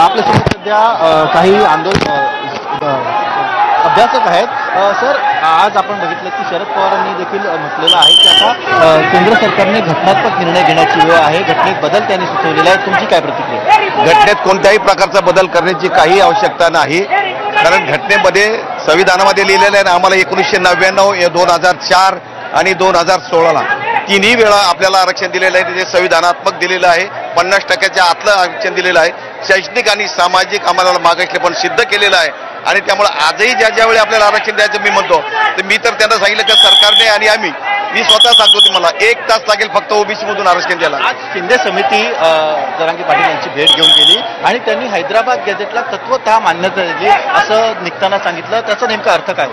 आपल्यासोबत सध्या काही अभ्यासक आहेत. सर, आज आपण बघितलं की शरद पवारांनी देखील म्हटलेलं आहे की आता केंद्र सरकारने घटनात्मक निर्णय घेण्याची वेळ आहे, घटनेत बदल त्यांनी सुचवलेला आहे. तुमची काय प्रतिक्रिया? घटनेत कोणत्याही प्रकारचा बदल करण्याची काही आवश्यकता नाही, कारण घटनेमध्ये संविधानामध्ये लिहिलेलं आहे ना, आम्हाला 1999, 2004 आणि 2016ला तिन्ही वेळा आपल्याला आरक्षण दिलेलं आहे. ते संविधानात्मक दिलेलं आहे, 50% आतलं आरक्षण दिलेलं आहे. शैक्षणिक आणि सामाजिक आम्हाला मागासले पण सिद्ध केलेलं आहे. आणि त्यामुळे आजही ज्या वेळी आपल्याला आरक्षण द्यायचं मी म्हणतो, तर मी तर त्यांना सांगितलं की सरकारने आणि मी स्वतः सांगतो की मला 1 तास लागेल फक्त ओबीसी मधून आरक्षण द्यायला. आज शिंदे समिती जरांगे पाटील यांची भेट घेऊन गेली आणि त्यांनी हैदराबाद गॅझेटला तत्वतः मान्यता दिली असं निघताना सांगितलं. त्याचा नेमका अर्थ काय?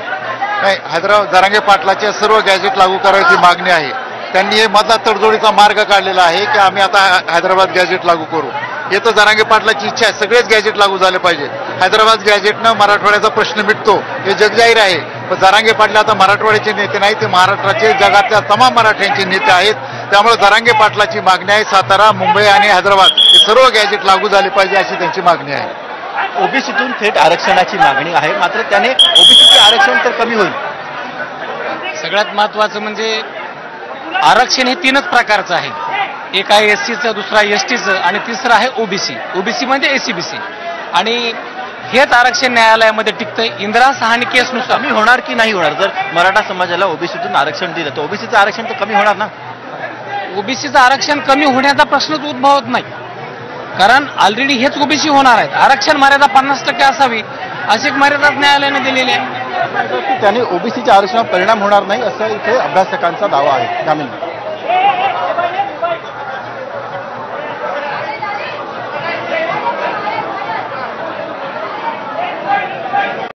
नाही, हैदराबाद जरांगे पाटलाचे सर्व गॅजेट लागू करायची मागणी आहे. त्यांनी हे मधला तडजोडीचा मार्ग काढलेला आहे की आम्ही आता हैदराबाद गॅजेट लागू करू. हे तर जरांगे पाटलाची इच्छा आहे, सगळेच गॅजेट लागू झाले पाहिजे. हैदराबाद गॅजेटनं मराठवाड्याचा प्रश्न मिटतो हे जगजाहीर आहे. पण जरांगे पाटील आता मराठवाड्याचे नेते नाही, ते महाराष्ट्राचे जगातल्या तमाम मराठ्यांचे नेते आहेत. त्यामुळे जरांगे पाटलाची मागणी आहे सातारा, मुंबई आणि हैदराबाद हे सर्व गॅजेट लागू झाले पाहिजे अशी त्यांची मागणी आहे. ओबीसीतून थेट आरक्षणाची मागणी आहे, मात्र त्याने ओबीसीचे आरक्षण तर कमी होईल. सगळ्यात महत्वाचं म्हणजे आरक्षण हे 3च प्रकारचं आहे. एक आहे एससीचं, दुसरा एसटीचं आणि तिसरं आहे ओबीसी. ओबीसी म्हणजे एसीबीसी. आणि हेच आरक्षण न्यायालयामध्ये टिकतंय. इंदिरा साहनी केसनुसार कमी होणार की नाही होणार? जर मराठा समाजाला ओबीसीतून आरक्षण दिलं तर ओबीसीचं आरक्षण तर कमी होणार ना? ओबीसीचं आरक्षण कमी होण्याचा प्रश्नच उद्भवत नाही, कारण ऑलरेडी हेच ओबीसी होणार आहेत. आरक्षण मर्यादा 50% असावी अशी एक मर्यादा न्यायालयाने दिलेली आहे. त्याने ओबीसीच्या आरक्षणावर परिणाम होणार नाही असं इथे अभ्यासकांचा दावा आहे.